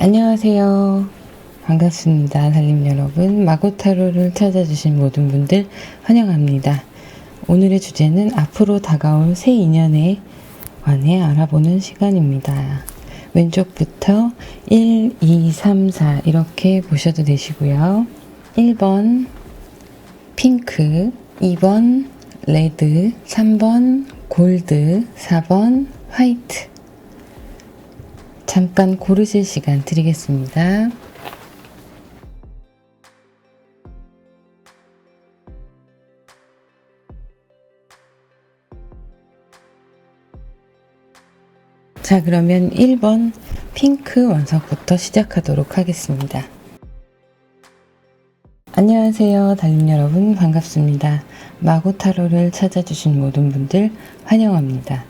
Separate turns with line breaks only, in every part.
안녕하세요. 반갑습니다. 달님 여러분. 마고타로를 찾아주신 모든 분들 환영합니다. 오늘의 주제는 앞으로 다가올 새 인연에 관해 알아보는 시간입니다. 왼쪽부터 1, 2, 3, 4 이렇게 보셔도 되시고요. 1번 핑크, 2번 레드, 3번 골드, 4번 화이트. 잠깐 고르실 시간 드리겠습니다. 자, 그러면 1번 핑크 원석부터 시작하도록 하겠습니다. 안녕하세요. 달님 여러분 반갑습니다. 마고타로를 찾아주신 모든 분들 환영합니다.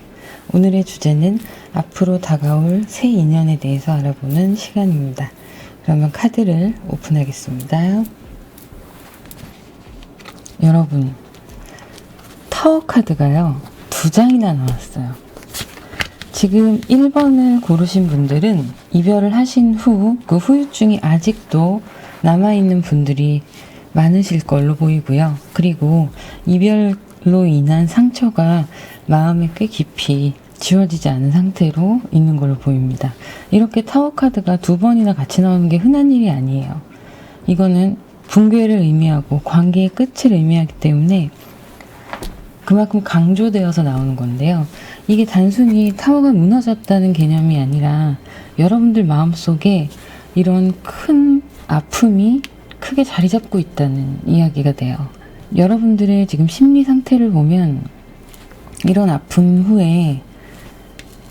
오늘의 주제는 앞으로 다가올 새 인연에 대해서 알아보는 시간입니다. 그러면 카드를 오픈하겠습니다. 여러분, 타워 카드가요 2장이나 나왔어요. 지금 1번을 고르신 분들은 이별을 하신 후 그 후유증이 아직도 남아있는 분들이 많으실 걸로 보이고요. 그리고 이별로 인한 상처가 마음에 꽤 깊이 지워지지 않은 상태로 있는 걸로 보입니다. 이렇게 타워 카드가 2번이나 같이 나오는 게 흔한 일이 아니에요. 이거는 붕괴를 의미하고 관계의 끝을 의미하기 때문에 그만큼 강조되어서 나오는 건데요. 이게 단순히 타워가 무너졌다는 개념이 아니라 여러분들 마음속에 이런 큰 아픔이 크게 자리 잡고 있다는 이야기가 돼요. 여러분들의 지금 심리 상태를 보면 이런 아픔 후에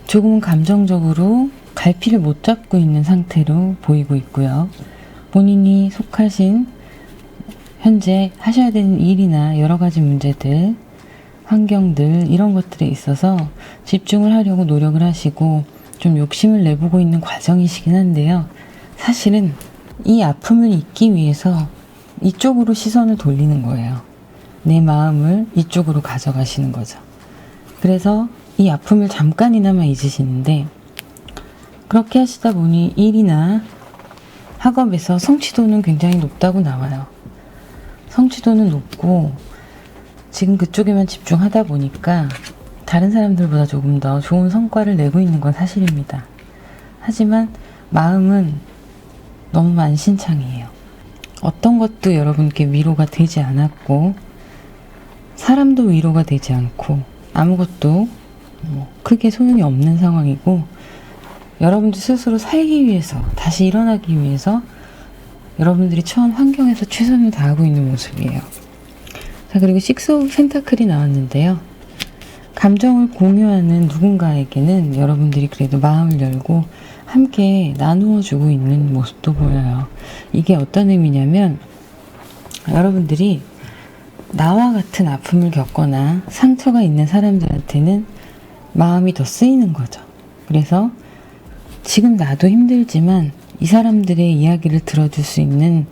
조금은 감정적으로 갈피를 못 잡고 있는 상태로 보이고 있고요. 본인이 속하신 현재 하셔야 되는 일이나 여러 가지 문제들, 환경들 이런 것들에 있어서 집중을 하려고 노력을 하시고 좀 욕심을 내보고 있는 과정이시긴 한데요. 사실은 이 아픔을 잊기 위해서 이쪽으로 시선을 돌리는 거예요. 내 마음을 이쪽으로 가져가시는 거죠. 그래서 이 아픔을 잠깐이나마 잊으시는데 그렇게 하시다 보니 일이나 학업에서 성취도는 굉장히 높다고 나와요. 성취도는 높고 지금 그쪽에만 집중하다 보니까 다른 사람들보다 조금 더 좋은 성과를 내고 있는 건 사실입니다. 하지만 마음은 너무 만신창이에요. 어떤 것도 여러분께 위로가 되지 않았고 사람도 위로가 되지 않고 아무것도 크게 소용이 없는 상황이고 여러분들 스스로 살기 위해서 다시 일어나기 위해서 여러분들이 처한 환경에서 최선을 다하고 있는 모습이에요. 자, 그리고 식스 오브 펜타클이 나왔는데요. 감정을 공유하는 누군가에게는 여러분들이 그래도 마음을 열고 함께 나누어 주고 있는 모습도 보여요. 이게 어떤 의미냐면 여러분들이 나와 같은 아픔을 겪거나 상처가 있는 사람들한테는 마음이 더 쓰이는 거죠. 그래서 지금 나도 힘들지만 이 사람들의 이야기를 들어줄 수 있는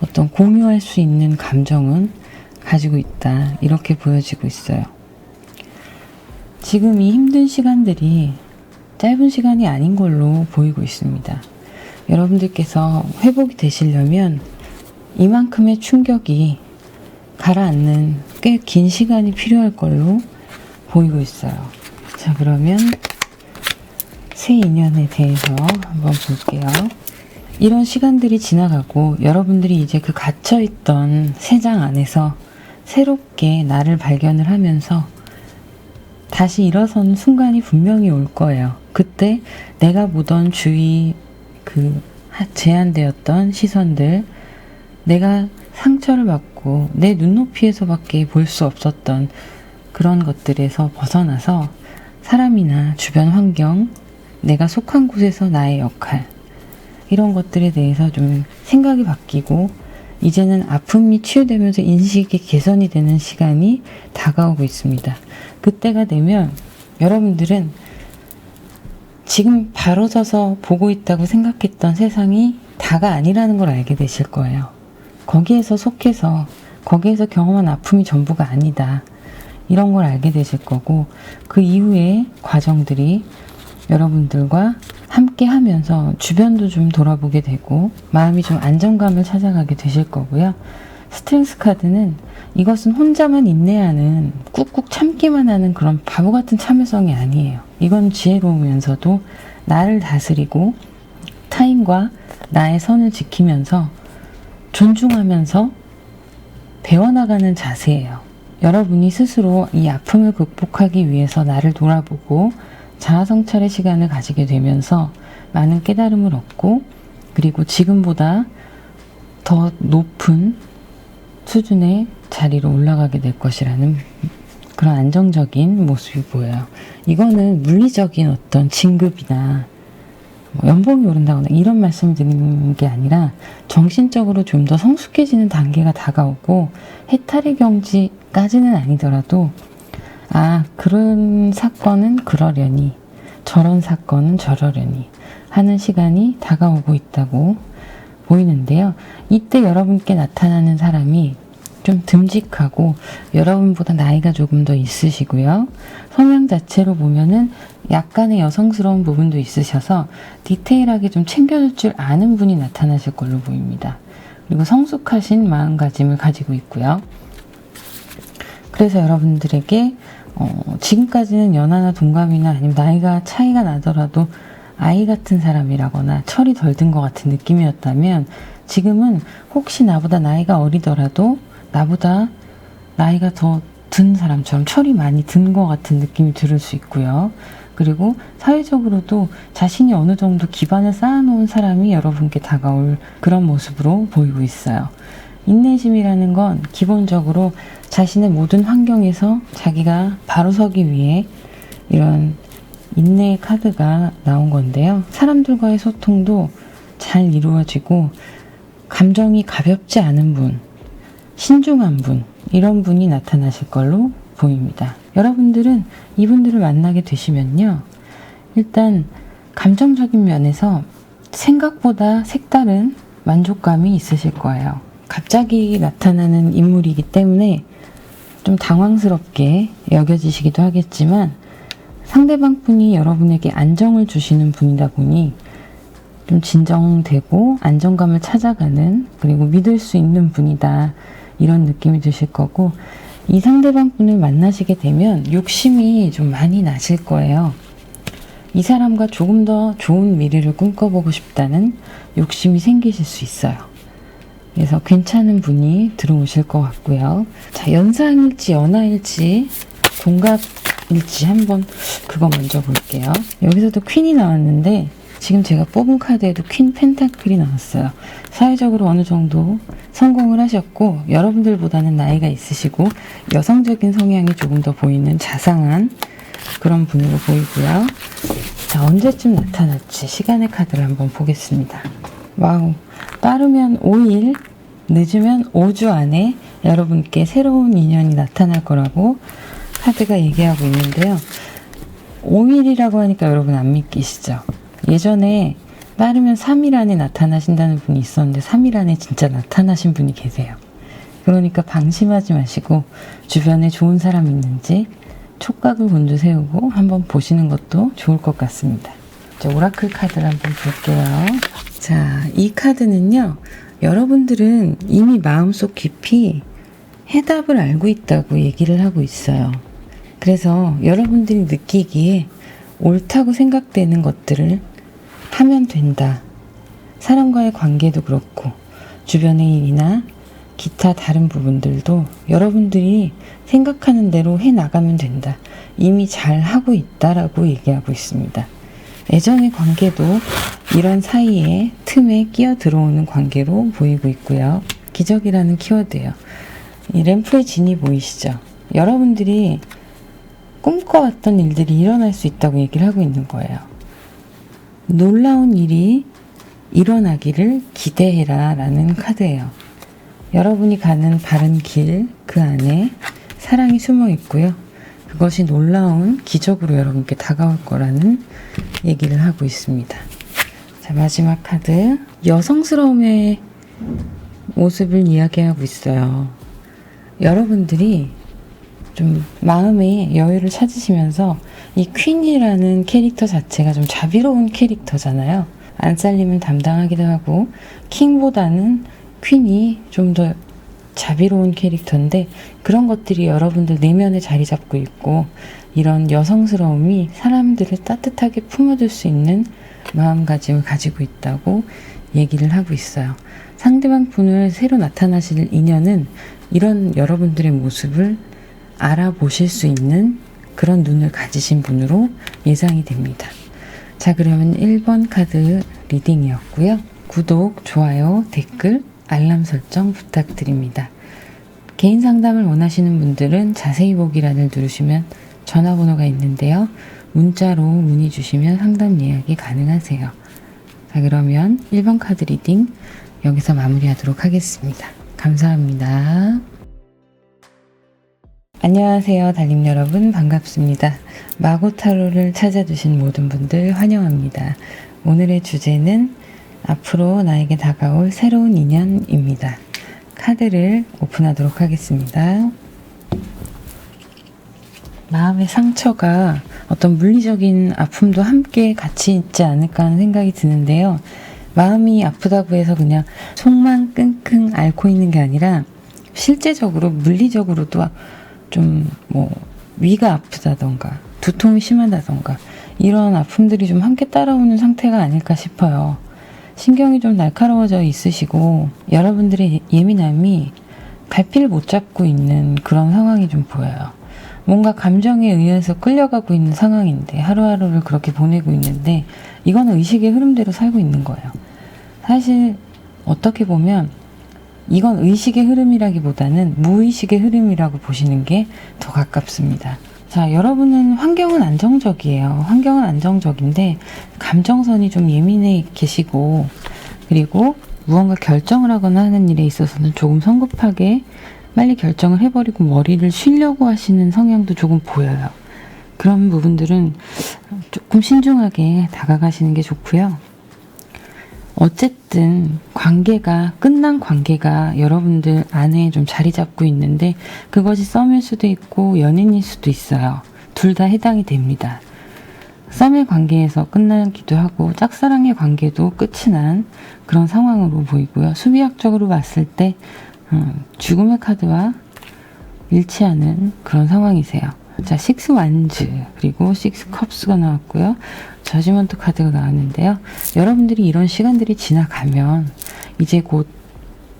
어떤 공유할 수 있는 감정은 가지고 있다. 이렇게 보여지고 있어요. 지금 이 힘든 시간들이 짧은 시간이 아닌 걸로 보이고 있습니다. 여러분들께서 회복이 되시려면 이만큼의 충격이 가라앉는 꽤 긴 시간이 필요할 걸로 보이고 있어요. 자, 그러면 새 인연에 대해서 한번 볼게요. 이런 시간들이 지나가고 여러분들이 이제 그 갇혀있던 새 장 안에서 새롭게 나를 발견을 하면서 다시 일어서는 순간이 분명히 올 거예요. 그때 내가 보던 주위 그 제한되었던 시선들, 내가 상처를 받고 내 눈높이에서밖에 볼 수 없었던 그런 것들에서 벗어나서 사람이나 주변 환경, 내가 속한 곳에서 나의 역할 이런 것들에 대해서 좀 생각이 바뀌고 이제는 아픔이 치유되면서 인식이 개선이 되는 시간이 다가오고 있습니다. 그때가 되면 여러분들은 지금 바로 서서 보고 있다고 생각했던 세상이 다가 아니라는 걸 알게 되실 거예요. 거기에서 속해서 거기에서 경험한 아픔이 전부가 아니다. 이런 걸 알게 되실 거고 그 이후의 과정들이 여러분들과 함께 하면서 주변도 좀 돌아보게 되고 마음이 좀 안정감을 찾아가게 되실 거고요. 스트렝스 카드는 이것은 혼자만 인내하는 꾹꾹 참기만 하는 그런 바보 같은 참을성이 아니에요. 이건 지혜로우면서도 나를 다스리고 타인과 나의 선을 지키면서 존중하면서 배워나가는 자세예요. 여러분이 스스로 이 아픔을 극복하기 위해서 나를 돌아보고 자아성찰의 시간을 가지게 되면서 많은 깨달음을 얻고 그리고 지금보다 더 높은 수준의 자리로 올라가게 될 것이라는 그런 안정적인 모습이 보여요. 이거는 물리적인 어떤 진급이나 연봉이 오른다거나 이런 말씀을 드리는 게 아니라 정신적으로 좀 더 성숙해지는 단계가 다가오고 해탈의 경지까지는 아니더라도 그런 사건은 그러려니 저런 사건은 저러려니 하는 시간이 다가오고 있다고 보이는데요. 이때 여러분께 나타나는 사람이 좀 듬직하고 여러분보다 나이가 조금 더 있으시고요. 성향 자체로 보면은 약간의 여성스러운 부분도 있으셔서 디테일하게 좀 챙겨줄 줄 아는 분이 나타나실 걸로 보입니다. 그리고 성숙하신 마음가짐을 가지고 있고요. 그래서 여러분들에게 지금까지는 연하나 동갑이나 아니면 나이가 차이가 나더라도 아이 같은 사람이라거나 철이 덜 든 것 같은 느낌이었다면 지금은 혹시 나보다 나이가 어리더라도 나보다 나이가 더 든 사람처럼 철이 많이 든 것 같은 느낌이 들을 수 있고요. 그리고 사회적으로도 자신이 어느 정도 기반을 쌓아놓은 사람이 여러분께 다가올 그런 모습으로 보이고 있어요. 인내심이라는 건 기본적으로 자신의 모든 환경에서 자기가 바로 서기 위해 이런 인내의 카드가 나온 건데요. 사람들과의 소통도 잘 이루어지고 감정이 가볍지 않은 분, 신중한 분, 이런 분이 나타나실 걸로 보입니다. 여러분들은 이분들을 만나게 되시면요. 일단 감정적인 면에서 생각보다 색다른 만족감이 있으실 거예요. 갑자기 나타나는 인물이기 때문에 좀 당황스럽게 여겨지시기도 하겠지만 상대방 분이 여러분에게 안정을 주시는 분이다 보니 좀 진정되고 안정감을 찾아가는 그리고 믿을 수 있는 분이다 이런 느낌이 드실 거고 이 상대방 분을 만나시게 되면 욕심이 좀 많이 나실 거예요. 이 사람과 조금 더 좋은 미래를 꿈꿔보고 싶다는 욕심이 생기실 수 있어요. 그래서 괜찮은 분이 들어오실 것 같고요. 자, 연상일지 연하일지 동갑일지 한번 그거 먼저 볼게요. 여기서도 퀸이 나왔는데 지금 제가 뽑은 카드에도 퀸 펜타클이 나왔어요. 사회적으로 어느 정도 성공을 하셨고 여러분들보다는 나이가 있으시고 여성적인 성향이 조금 더 보이는 자상한 그런 분으로 보이고요. 자, 언제쯤 나타날지 시간의 카드를 한번 보겠습니다. 와우, 빠르면 5일, 늦으면 5주 안에 여러분께 새로운 인연이 나타날 거라고 카드가 얘기하고 있는데요. 5일이라고 하니까 여러분 안 믿기시죠? 예전에 빠르면 3일 안에 나타나신다는 분이 있었는데 3일 안에 진짜 나타나신 분이 계세요. 그러니까 방심하지 마시고 주변에 좋은 사람 있는지 촉각을 곤두 세우고 한번 보시는 것도 좋을 것 같습니다. 자, 오라클 카드를 한번 볼게요. 자, 이 카드는요. 여러분들은 이미 마음속 깊이 해답을 알고 있다고 얘기를 하고 있어요. 그래서 여러분들이 느끼기에 옳다고 생각되는 것들을 하면 된다. 사람과의 관계도 그렇고 주변의 일이나 기타 다른 부분들도 여러분들이 생각하는 대로 해나가면 된다. 이미 잘 하고 있다라고 얘기하고 있습니다. 애정의 관계도 이런 사이에 틈에 끼어 들어오는 관계로 보이고 있고요. 기적이라는 키워드예요. 이 램프의 진이 보이시죠? 여러분들이 꿈꿔왔던 일들이 일어날 수 있다고 얘기를 하고 있는 거예요. 놀라운 일이 일어나기를 기대해라 라는 카드예요. 여러분이 가는 바른 길 그 안에 사랑이 숨어 있고요. 그것이 놀라운 기적으로 여러분께 다가올 거라는 얘기를 하고 있습니다. 자, 마지막 카드. 여성스러움의 모습을 이야기하고 있어요. 여러분들이 좀 마음의 여유를 찾으시면서 이 퀸이라는 캐릭터 자체가 좀 자비로운 캐릭터잖아요. 안살림을 담당하기도 하고 킹보다는 퀸이 좀 더 자비로운 캐릭터인데 그런 것들이 여러분들 내면에 자리 잡고 있고 이런 여성스러움이 사람들을 따뜻하게 품어줄 수 있는 마음가짐을 가지고 있다고 얘기를 하고 있어요. 상대방 분을 새로 나타나실 인연은 이런 여러분들의 모습을 알아보실 수 있는 그런 눈을 가지신 분으로 예상이 됩니다. 자, 그러면 1번 카드 리딩이었고요. 구독, 좋아요, 댓글, 알람 설정 부탁드립니다. 개인 상담을 원하시는 분들은 자세히 보기란을 누르시면 전화번호가 있는데요. 문자로 문의 주시면 상담 예약이 가능하세요. 자, 그러면 1번 카드 리딩 여기서 마무리하도록 하겠습니다. 감사합니다. 안녕하세요, 달님 여러분, 반갑습니다. 마고타로를 찾아주신 모든 분들 환영합니다. 오늘의 주제는 앞으로 나에게 다가올 새로운 인연입니다. 카드를 오픈하도록 하겠습니다. 마음의 상처가 어떤 물리적인 아픔도 함께 같이 있지 않을까 하는 생각이 드는데요. 마음이 아프다고 해서 그냥 속만 끙끙 앓고 있는 게 아니라 실제적으로 물리적으로도 좀 위가 아프다던가 두통이 심하다던가 이런 아픔들이 좀 함께 따라오는 상태가 아닐까 싶어요. 신경이 좀 날카로워져 있으시고 여러분들의 예민함이 갈피를 못 잡고 있는 그런 상황이 좀 보여요. 뭔가 감정에 의해서 끌려가고 있는 상황인데 하루하루를 그렇게 보내고 있는데 이거는 의식의 흐름대로 살고 있는 거예요. 사실 어떻게 보면 이건 의식의 흐름이라기보다는 무의식의 흐름이라고 보시는 게 더 가깝습니다. 자, 여러분은 환경은 안정적이에요. 환경은 안정적인데 감정선이 좀 예민해 계시고 그리고 무언가 결정을 하거나 하는 일에 있어서는 조금 성급하게 빨리 결정을 해버리고 머리를 쉬려고 하시는 성향도 조금 보여요. 그런 부분들은 조금 신중하게 다가가시는 게 좋고요. 어쨌든 끝난 관계가 여러분들 안에 좀 자리 잡고 있는데 그것이 썸일 수도 있고 연인일 수도 있어요. 둘 다 해당이 됩니다. 썸의 관계에서 끝나기도 하고 짝사랑의 관계도 끝이 난 그런 상황으로 보이고요. 수비학적으로 봤을 때 죽음의 카드와 일치하는 그런 상황이세요. 자, 6 완즈 그리고 6 컵스가 나왔고요. 저지먼트 카드가 나왔는데요. 여러분들이 이런 시간들이 지나가면 이제 곧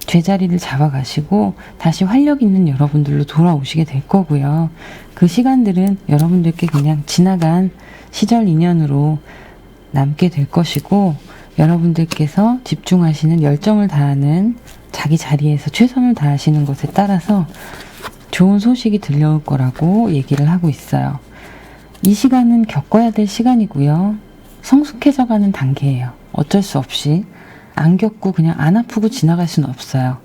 제자리를 잡아가시고 다시 활력 있는 여러분들로 돌아오시게 될 거고요. 그 시간들은 여러분들께 그냥 지나간 시절 인연으로 남게 될 것이고 여러분들께서 집중하시는 열정을 다하는 자기 자리에서 최선을 다하시는 것에 따라서 좋은 소식이 들려올 거라고 얘기를 하고 있어요. 이 시간은 겪어야 될 시간이고요. 성숙해져가는 단계예요. 어쩔 수 없이 안 겪고 그냥 안 아프고 지나갈 수는 없어요.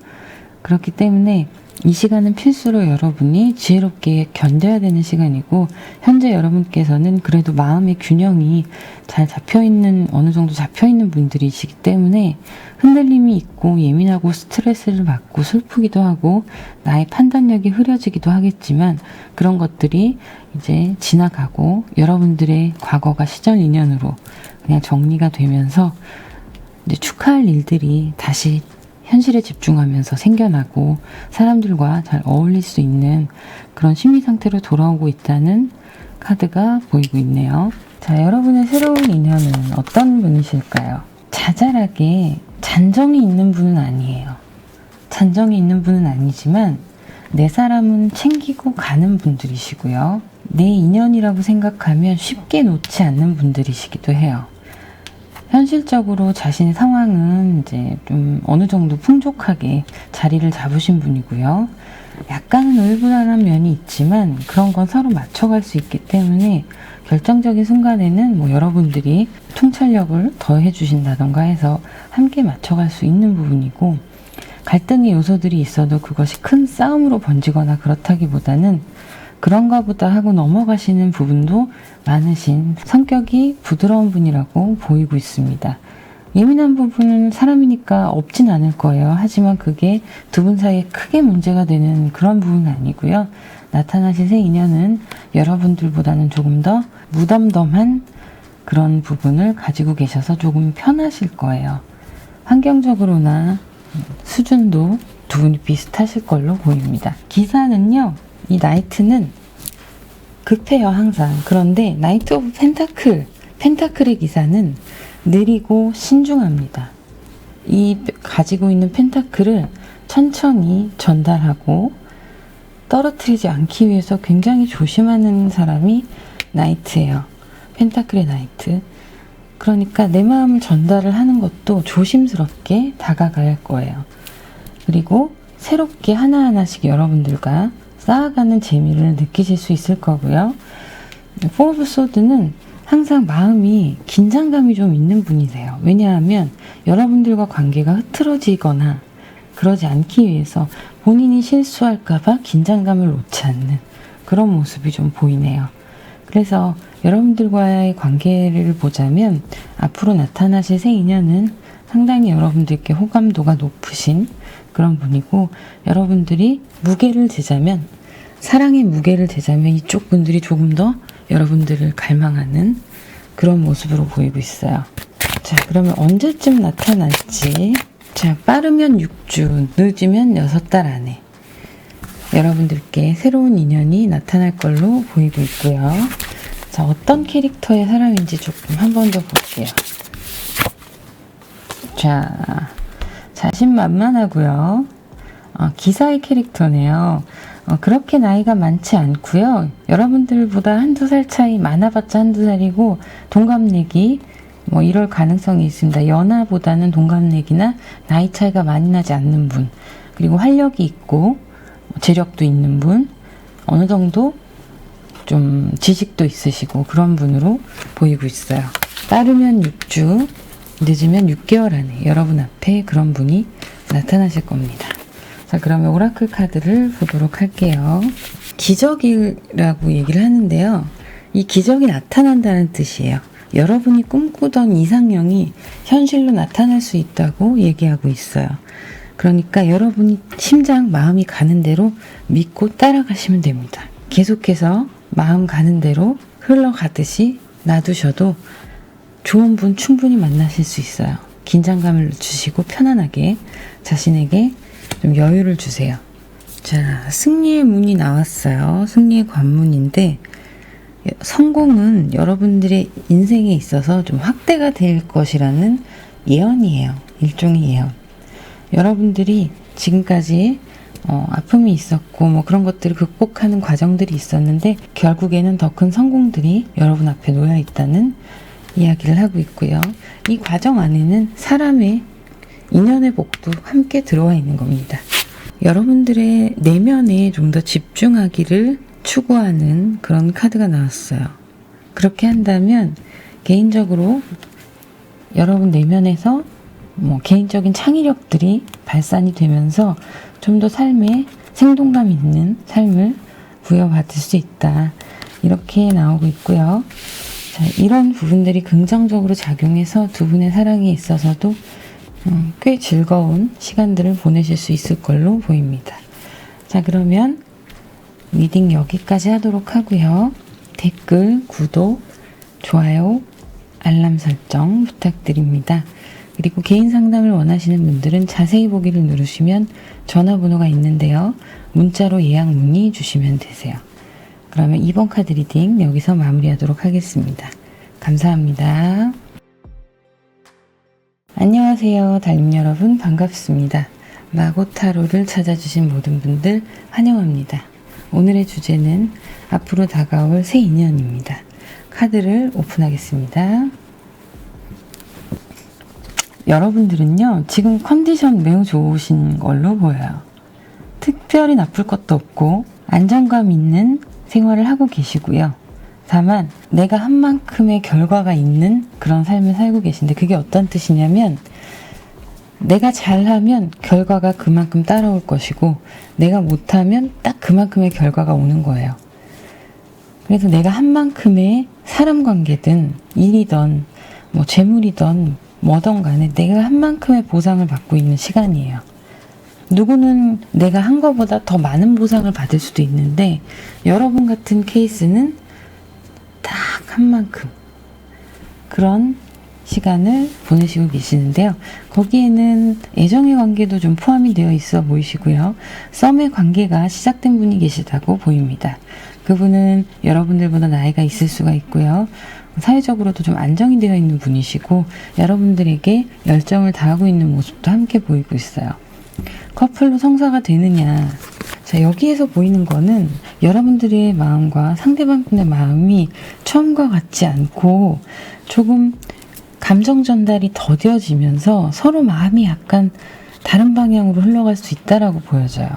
그렇기 때문에 이 시간은 필수로 여러분이 지혜롭게 견뎌야 되는 시간이고 현재 여러분께서는 그래도 마음의 균형이 잘 잡혀있는 어느 정도 잡혀있는 분들이시기 때문에 흔들림이 있고 예민하고 스트레스를 받고 슬프기도 하고 나의 판단력이 흐려지기도 하겠지만 그런 것들이 이제 지나가고 여러분들의 과거가 시절 인연으로 그냥 정리가 되면서 이제 축하할 일들이 다시 현실에 집중하면서 생겨나고 사람들과 잘 어울릴 수 있는 그런 심리 상태로 돌아오고 있다는 카드가 보이고 있네요. 자, 여러분의 새로운 인연은 어떤 분이실까요? 자잘하게 잔정이 있는 분은 아니에요. 잔정이 있는 분은 아니지만 내 사람은 챙기고 가는 분들이시고요. 내 인연이라고 생각하면 쉽게 놓지 않는 분들이시기도 해요. 현실적으로 자신의 상황은 이제 좀 어느 정도 풍족하게 자리를 잡으신 분이고요. 약간은 울분한 면이 있지만 그런 건 서로 맞춰갈 수 있기 때문에 결정적인 순간에는 여러분들이 통찰력을 더해 주신다던가 해서 함께 맞춰갈 수 있는 부분이고 갈등의 요소들이 있어도 그것이 큰 싸움으로 번지거나 그렇다기보다는 그런가 보다 하고 넘어가시는 부분도 많으신 성격이 부드러운 분이라고 보이고 있습니다. 예민한 부분은 사람이니까 없진 않을 거예요. 하지만 그게 두 분 사이에 크게 문제가 되는 그런 부분은 아니고요. 나타나실 새 인연은 여러분들보다는 조금 더 무덤덤한 그런 부분을 가지고 계셔서 조금 편하실 거예요. 환경적으로나 수준도 두 분이 비슷하실 걸로 보입니다. 기사는요, 이 나이트는 급해요, 항상. 그런데 나이트 오브 펜타클의 기사는 느리고 신중합니다. 이 가지고 있는 펜타클을 천천히 전달하고 떨어뜨리지 않기 위해서 굉장히 조심하는 사람이 나이트예요. 펜타클의 나이트. 그러니까 내 마음을 전달을 하는 것도 조심스럽게 다가가야 할 거예요. 그리고 새롭게 하나하나씩 여러분들과 쌓아가는 재미를 느끼실 수 있을 거고요. 포 오브 소드는 항상 마음이 긴장감이 좀 있는 분이세요. 왜냐하면 여러분들과 관계가 흐트러지거나 그러지 않기 위해서 본인이 실수할까봐 긴장감을 놓지 않는 그런 모습이 좀 보이네요. 그래서 여러분들과의 관계를 보자면 앞으로 나타나실 새 인연은 상당히 여러분들께 호감도가 높으신 그런 분이고, 여러분들이 무게를 재자면, 사랑의 무게를 재자면 이쪽 분들이 조금 더 여러분들을 갈망하는 그런 모습으로 보이고 있어요. 자, 그러면 언제쯤 나타날지. 자, 빠르면 6주, 늦으면 6달 안에 여러분들께 새로운 인연이 나타날 걸로 보이고 있고요. 자, 어떤 캐릭터의 사람인지 조금 한 번 더 볼게요. 자, 자신만만하고요. 기사의 캐릭터네요. 그렇게 나이가 많지 않고요. 여러분들보다 한두 살 차이, 많아봤자 한두 살이고 동갑내기 뭐 이럴 가능성이 있습니다. 연하보다는 동갑내기나 나이 차이가 많이 나지 않는 분, 그리고 활력이 있고 재력도 있는 분, 어느 정도 좀 지식도 있으시고 그런 분으로 보이고 있어요. 빠르면 6주, 늦으면 6개월 안에 여러분 앞에 그런 분이 나타나실 겁니다. 자, 그러면 오라클 카드를 보도록 할게요. 기적이라고 얘기를 하는데요. 이 기적이 나타난다는 뜻이에요. 여러분이 꿈꾸던 이상형이 현실로 나타날 수 있다고 얘기하고 있어요. 그러니까 여러분이 심장, 마음이 가는 대로 믿고 따라가시면 됩니다. 계속해서 마음 가는 대로 흘러가듯이 놔두셔도 좋은 분 충분히 만나실 수 있어요. 긴장감을 주시고 편안하게 자신에게 좀 여유를 주세요. 자, 승리의 문이 나왔어요. 승리의 관문인데, 성공은 여러분들의 인생에 있어서 좀 확대가 될 것이라는 예언이에요. 일종의 예언. 여러분들이 지금까지 아픔이 있었고 뭐 그런 것들을 극복하는 과정들이 있었는데 결국에는 더 큰 성공들이 여러분 앞에 놓여 있다는 이야기를 하고 있고요. 이 과정 안에는 사람의 인연의 복도 함께 들어와 있는 겁니다. 여러분들의 내면에 좀 더 집중하기를 추구하는 그런 카드가 나왔어요. 그렇게 한다면 개인적으로 여러분 내면에서 뭐 개인적인 창의력들이 발산이 되면서 좀 더 삶에 생동감 있는 삶을 부여받을 수 있다. 이렇게 나오고 있고요. 자, 이런 부분들이 긍정적으로 작용해서 두 분의 사랑에 있어서도 꽤 즐거운 시간들을 보내실 수 있을 걸로 보입니다. 자, 그러면 리딩 여기까지 하도록 하고요. 댓글, 구독, 좋아요, 알람 설정 부탁드립니다. 그리고 개인 상담을 원하시는 분들은 자세히 보기를 누르시면 전화번호가 있는데요. 문자로 예약 문의 주시면 되세요. 그러면 이번 카드 리딩 여기서 마무리하도록 하겠습니다. 감사합니다. 안녕하세요, 달님 여러분, 반갑습니다. 마고타로를 찾아주신 모든 분들 환영합니다. 오늘의 주제는 앞으로 다가올 새 인연입니다. 카드를 오픈하겠습니다. 여러분들은요, 지금 컨디션 매우 좋으신 걸로 보여요. 특별히 나쁠 것도 없고 안정감 있는 생활을 하고 계시고요. 다만 내가 한 만큼의 결과가 있는 그런 삶을 살고 계신데, 그게 어떤 뜻이냐면 내가 잘하면 결과가 그만큼 따라올 것이고 내가 못하면 딱 그만큼의 결과가 오는 거예요. 그래서 내가 한 만큼의 사람 관계든 일이든 뭐 재물이든 뭐든 간에 내가 한 만큼의 보상을 받고 있는 시간이에요. 누구는 내가 한 것보다 더 많은 보상을 받을 수도 있는데 여러분 같은 케이스는 딱 한 만큼 그런 시간을 보내시고 계시는데요. 거기에는 애정의 관계도 좀 포함이 되어 있어 보이시고요. 썸의 관계가 시작된 분이 계시다고 보입니다. 그분은 여러분들보다 나이가 있을 수가 있고요. 사회적으로도 좀 안정이 되어 있는 분이시고 여러분들에게 열정을 다하고 있는 모습도 함께 보이고 있어요. 커플로 성사가 되느냐? 자, 여기에서 보이는 거는 여러분들의 마음과 상대방분의 마음이 처음과 같지 않고 조금 감정 전달이 더뎌지면서 서로 마음이 약간 다른 방향으로 흘러갈 수 있다라고 보여져요.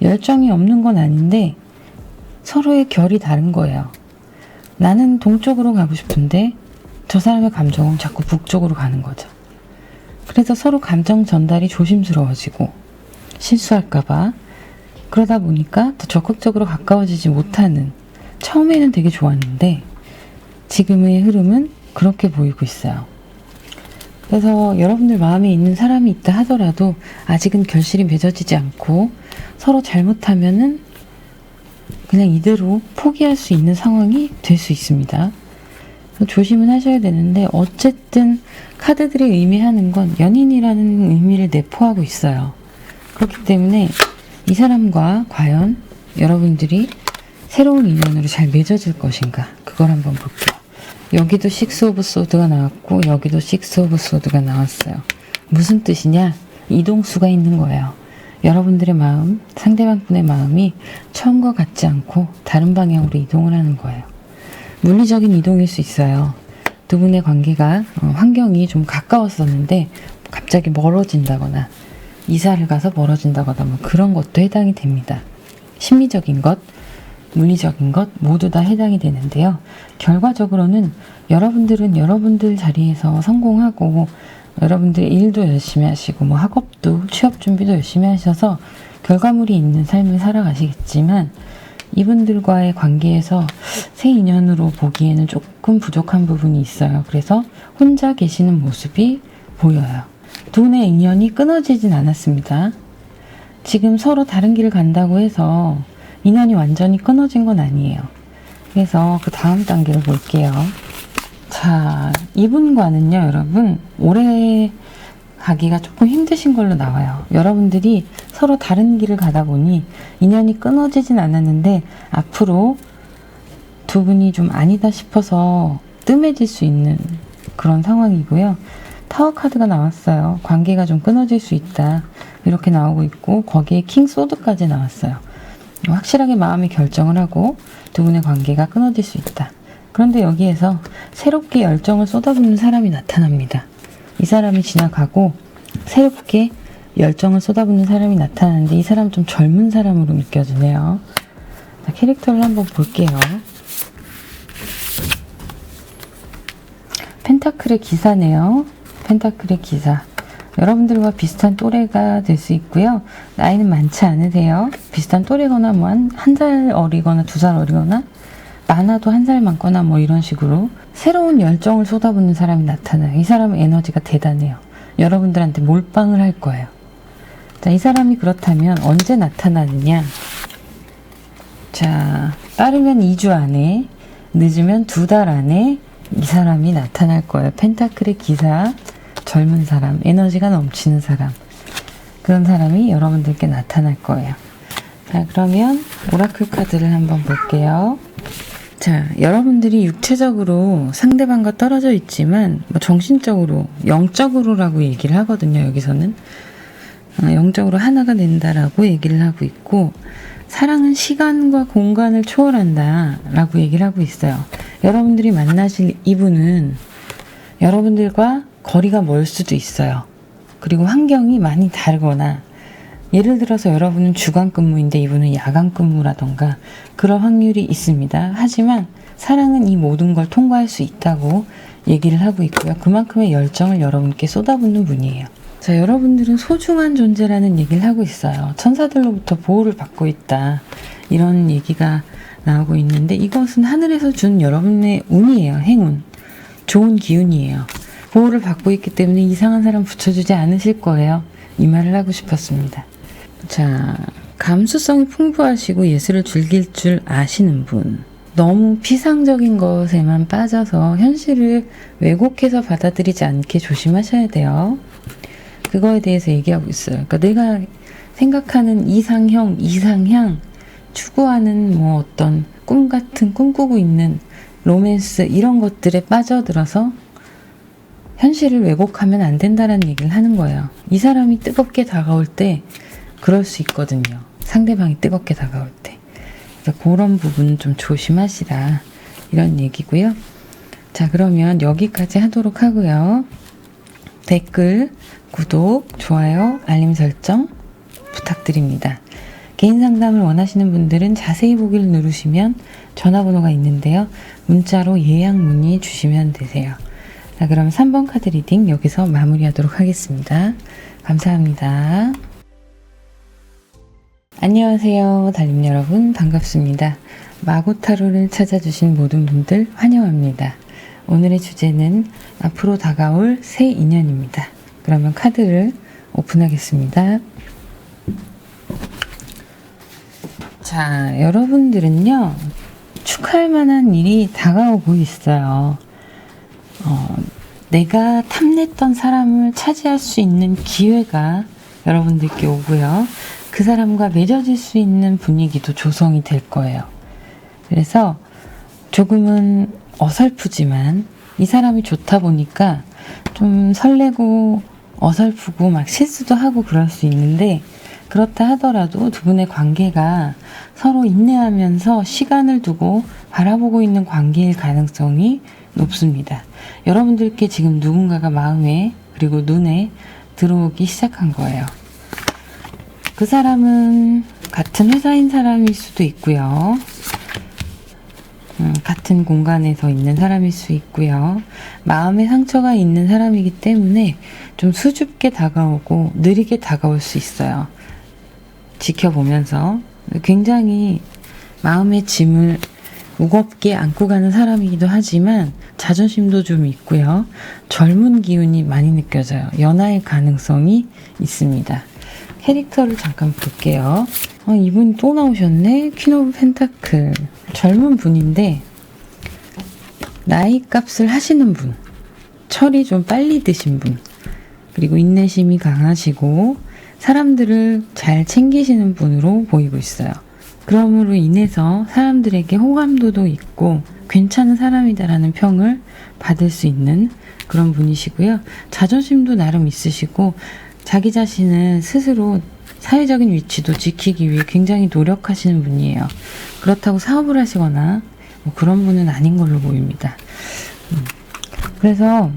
열정이 없는 건 아닌데 서로의 결이 다른 거예요. 나는 동쪽으로 가고 싶은데 저 사람의 감정은 자꾸 북쪽으로 가는 거죠. 그래서 서로 감정 전달이 조심스러워지고 실수할까봐 그러다 보니까 더 적극적으로 가까워지지 못하는, 처음에는 되게 좋았는데 지금의 흐름은 그렇게 보이고 있어요. 그래서 여러분들 마음에 있는 사람이 있다 하더라도 아직은 결실이 맺어지지 않고 서로 잘못하면은 그냥 이대로 포기할 수 있는 상황이 될 수 있습니다. 조심은 하셔야 되는데 어쨌든 카드들이 의미하는 건 연인이라는 의미를 내포하고 있어요. 그렇기 때문에 이 사람과 과연 여러분들이 새로운 인연으로 잘 맺어질 것인가, 그걸 한번 볼게요. 여기도 식스 오브 소드가 나왔고 여기도 식스 오브 소드가 나왔어요. 무슨 뜻이냐? 이동수가 있는 거예요. 여러분들의 마음, 상대방분의 마음이 처음과 같지 않고 다른 방향으로 이동을 하는 거예요. 물리적인 이동일 수 있어요. 두 분의 관계가 환경이 좀 가까웠었는데 갑자기 멀어진다거나 이사를 가서 멀어진다거나 뭐 그런 것도 해당이 됩니다. 심리적인 것, 물리적인 것 모두 다 해당이 되는데요. 결과적으로는 여러분들은 여러분들 자리에서 성공하고 여러분들 일도 열심히 하시고 뭐 학업도 취업 준비도 열심히 하셔서 결과물이 있는 삶을 살아가시겠지만 이분들과의 관계에서 새 인연으로 보기에는 조금 부족한 부분이 있어요. 그래서 혼자 계시는 모습이 보여요. 두 분의 인연이 끊어지진 않았습니다. 지금 서로 다른 길을 간다고 해서 인연이 완전히 끊어진 건 아니에요. 그래서 그 다음 단계를 볼게요. 자, 이분과는요, 여러분, 오래 가기가 조금 힘드신 걸로 나와요. 여러분들이 서로 다른 길을 가다 보니 인연이 끊어지진 않았는데 앞으로 두 분이 좀 아니다 싶어서 뜸해질 수 있는 그런 상황이고요. 타워 카드가 나왔어요. 관계가 좀 끊어질 수 있다. 이렇게 나오고 있고 거기에 킹 소드까지 나왔어요. 확실하게 마음의 결정을 하고 두 분의 관계가 끊어질 수 있다. 그런데 여기에서 새롭게 열정을 쏟아붓는 사람이 나타납니다. 이 사람이 지나가고 새롭게 열정을 쏟아붓는 사람이 나타나는데 이 사람 좀 젊은 사람으로 느껴지네요. 자, 캐릭터를 한번 볼게요. 펜타클의 기사네요. 펜타클의 기사. 여러분들과 비슷한 또래가 될 수 있고요. 나이는 많지 않으세요. 비슷한 또래거나 뭐 한 살 어리거나 2살 어리거나 많아도 1살 많거나 뭐 이런 식으로 새로운 열정을 쏟아붓는 사람이 나타나요. 이 사람의 에너지가 대단해요. 여러분들한테 몰빵을 할 거예요. 자, 이 사람이 그렇다면 언제 나타나느냐? 자, 빠르면 2주 안에, 늦으면 2달 안에 이 사람이 나타날 거예요. 펜타클의 기사, 젊은 사람, 에너지가 넘치는 사람, 그런 사람이 여러분들께 나타날 거예요. 자, 그러면 오라클 카드를 한번 볼게요. 자, 여러분들이 육체적으로 상대방과 떨어져 있지만 뭐 정신적으로, 영적으로라고 얘기를 하거든요. 여기서는 영적으로 하나가 된다라고 얘기를 하고 있고, 사랑은 시간과 공간을 초월한다 라고 얘기를 하고 있어요. 여러분들이 만나실 이분은 여러분들과 거리가 멀 수도 있어요. 그리고 환경이 많이 다르거나, 예를 들어서 여러분은 주간 근무인데 이분은 야간 근무라던가 그런 확률이 있습니다. 하지만 사랑은 이 모든 걸 통과할 수 있다고 얘기를 하고 있고요. 그만큼의 열정을 여러분께 쏟아붓는 분이에요. 자, 여러분들은 소중한 존재라는 얘기를 하고 있어요. 천사들로부터 보호를 받고 있다, 이런 얘기가 나오고 있는데 이것은 하늘에서 준 여러분의 운이에요. 행운, 좋은 기운이에요. 보호를 받고 있기 때문에 이상한 사람 붙여주지 않으실 거예요. 이 말을 하고 싶었습니다. 자, 감수성이 풍부하시고 예술을 즐길 줄 아시는 분, 너무 피상적인 것에만 빠져서 현실을 왜곡해서 받아들이지 않게 조심하셔야 돼요. 그거에 대해서 얘기하고 있어요. 그러니까 내가 생각하는 이상형, 이상향, 추구하는 뭐 어떤 꿈 같은 꿈꾸고 있는 로맨스 이런 것들에 빠져들어서 현실을 왜곡하면 안 된다는 얘기를 하는 거예요. 이 사람이 뜨겁게 다가올 때 그럴 수 있거든요. 상대방이 뜨겁게 다가올 때. 그래서 그런 부분 좀 조심하시라 이런 얘기고요. 자, 그러면 여기까지 하도록 하고요. 댓글, 구독, 좋아요, 알림 설정 부탁드립니다. 개인 상담을 원하시는 분들은 자세히 보기를 누르시면 전화번호가 있는데요. 문자로 예약 문의 주시면 되세요. 자, 그럼 3번 카드 리딩 여기서 마무리하도록 하겠습니다. 감사합니다. 안녕하세요. 달님 여러분, 반갑습니다. 마고타로를 찾아주신 모든 분들 환영합니다. 오늘의 주제는 앞으로 다가올 새 인연입니다. 그러면 카드를 오픈하겠습니다. 자, 여러분들은요, 축하할 만한 일이 다가오고 있어요. 내가 탐냈던 사람을 차지할 수 있는 기회가 여러분들께 오고요. 그 사람과 맺어질 수 있는 분위기도 조성이 될 거예요. 그래서 조금은 어설프지만 이 사람이 좋다 보니까 좀 설레고 어설프고 막 실수도 하고 그럴 수 있는데, 그렇다 하더라도 두 분의 관계가 서로 인내하면서 시간을 두고 바라보고 있는 관계일 가능성이 높습니다. 여러분들께 지금 누군가가 마음에 그리고 눈에 들어오기 시작한 거예요. 그 사람은 같은 회사인 사람일 수도 있고요. 같은 공간에서 있는 사람일 수 있고요. 마음에 상처가 있는 사람이기 때문에 좀 수줍게 다가오고 느리게 다가올 수 있어요. 지켜보면서 굉장히 마음의 짐을 무겁게 안고 가는 사람이기도 하지만 자존심도 좀 있고요. 젊은 기운이 많이 느껴져요. 연하일 가능성이 있습니다. 캐릭터를 잠깐 볼게요. 이분 또 나오셨네. 퀸 오브 펜타클. 젊은 분인데 나이 값을 하시는 분, 철이 좀 빨리 드신 분, 그리고 인내심이 강하시고 사람들을 잘 챙기시는 분으로 보이고 있어요. 그럼으로 인해서 사람들에게 호감도도 있고 괜찮은 사람이다라는 평을 받을 수 있는 그런 분이시고요. 자존심도 나름 있으시고 자기 자신은 스스로 사회적인 위치도 지키기 위해 굉장히 노력하시는 분이에요. 그렇다고 사업을 하시거나 뭐 그런 분은 아닌 걸로 보입니다. 그래서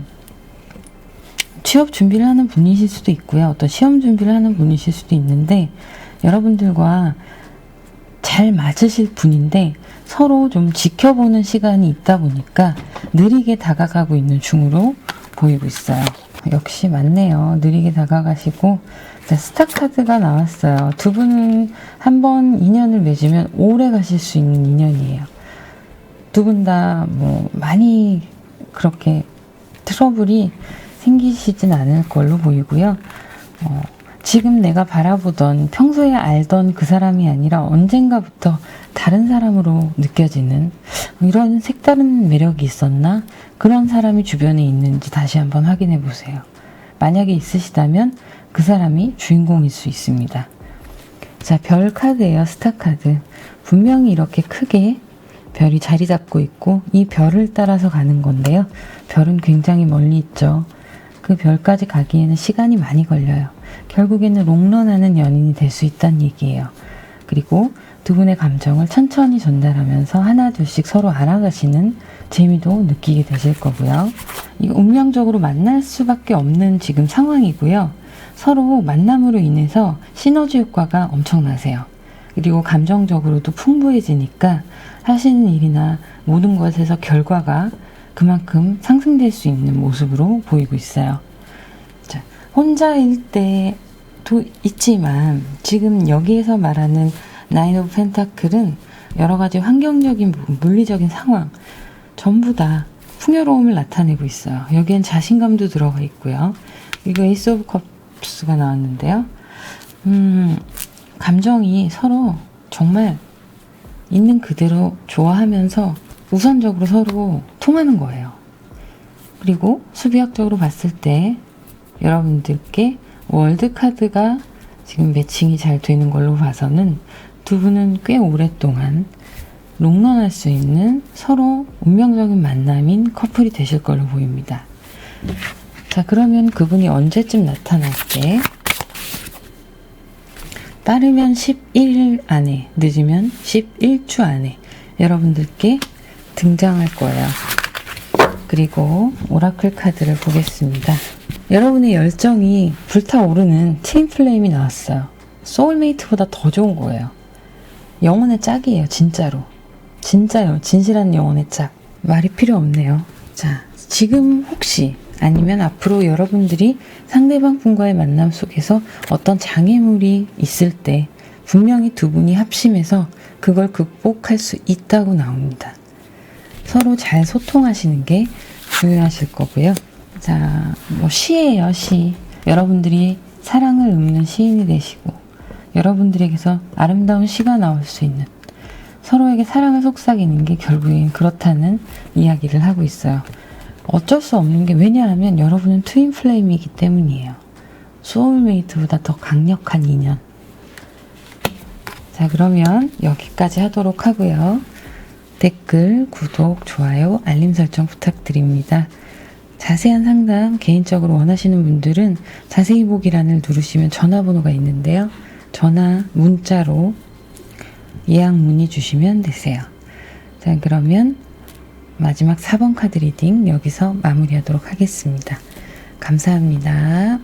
취업 준비를 하는 분이실 수도 있고요. 어떤 시험 준비를 하는 분이실 수도 있는데 여러분들과 잘 맞으실 분인데 서로 좀 지켜보는 시간이 있다 보니까 느리게 다가가고 있는 중으로 보이고 있어요. 역시 맞네요. 느리게 다가가시고 스타 카드가 나왔어요. 두 분은 한번 인연을 맺으면 오래 가실 수 있는 인연이에요. 두 분 다 뭐 많이 그렇게 트러블이 생기시진 않을 걸로 보이고요. 지금 내가 바라보던 평소에 알던 그 사람이 아니라 언젠가부터 다른 사람으로 느껴지는 이런 색다른 매력이 있었나? 그런 사람이 주변에 있는지 다시 한번 확인해 보세요. 만약에 있으시다면 그 사람이 주인공일 수 있습니다. 자, 별 카드예요. 스타 카드. 분명히 이렇게 크게 별이 자리 잡고 있고 이 별을 따라서 가는 건데요. 별은 굉장히 멀리 있죠. 그 별까지 가기에는 시간이 많이 걸려요. 결국에는 롱런하는 연인이 될 수 있다는 얘기예요. 그리고 두 분의 감정을 천천히 전달하면서 하나둘씩 서로 알아가시는 재미도 느끼게 되실 거고요. 이거 운명적으로 만날 수밖에 없는 지금 상황이고요. 서로 만남으로 인해서 시너지 효과가 엄청나세요. 그리고 감정적으로도 풍부해지니까 하시는 일이나 모든 것에서 결과가 그만큼 상승될 수 있는 모습으로 보이고 있어요. 자, 혼자일 때도 있지만 지금 여기에서 말하는 나인 오브 펜타클은 여러 가지 환경적인 부분, 물리적인 상황 전부 다 풍요로움을 나타내고 있어요. 여기엔 자신감도 들어가 있고요. 그리고 에이스 오브 컵스가 나왔는데요. 감정이 서로 정말 있는 그대로 좋아하면서 우선적으로 서로 통하는 거예요. 그리고 수비학적으로 봤을 때 여러분들께 월드카드가 지금 매칭이 잘 되는 걸로 봐서는 두 분은 꽤 오랫동안 롱런할 수 있는 서로 운명적인 만남인 커플이 되실 걸로 보입니다. 자, 그러면 그분이 언제쯤 나타날게? 빠르면 11일 안에, 늦으면 11주 안에 여러분들께 등장할 거예요. 그리고 오라클 카드를 보겠습니다. 여러분의 열정이 불타오르는 트윈 플레임이 나왔어요. 소울메이트보다 더 좋은 거예요. 영혼의 짝이에요, 진짜로. 진짜요, 진실한 영혼의 짝. 말이 필요 없네요. 자, 지금 혹시 아니면 앞으로 여러분들이 상대방 분과의 만남 속에서 어떤 장애물이 있을 때 분명히 두 분이 합심해서 그걸 극복할 수 있다고 나옵니다. 서로 잘 소통하시는 게 중요하실 거고요. 자, 시예요, 시. 여러분들이 사랑을 읊는 시인이 되시고 여러분들에게서 아름다운 시가 나올 수 있는, 서로에게 사랑을 속삭이는 게 결국엔 그렇다는 이야기를 하고 있어요. 어쩔 수 없는 게, 왜냐하면 여러분은 트윈 플레임이기 때문이에요. 소울메이트보다 더 강력한 인연. 자, 그러면 여기까지 하도록 하고요. 댓글, 구독, 좋아요, 알림 설정 부탁드립니다. 자세한 상담 개인적으로 원하시는 분들은 자세히 보기란을 누르시면 전화번호가 있는데요. 전화, 문자로 예약 문의 주시면 되세요. 자, 그러면 마지막 4번 카드 리딩 여기서 마무리하도록 하겠습니다. 감사합니다.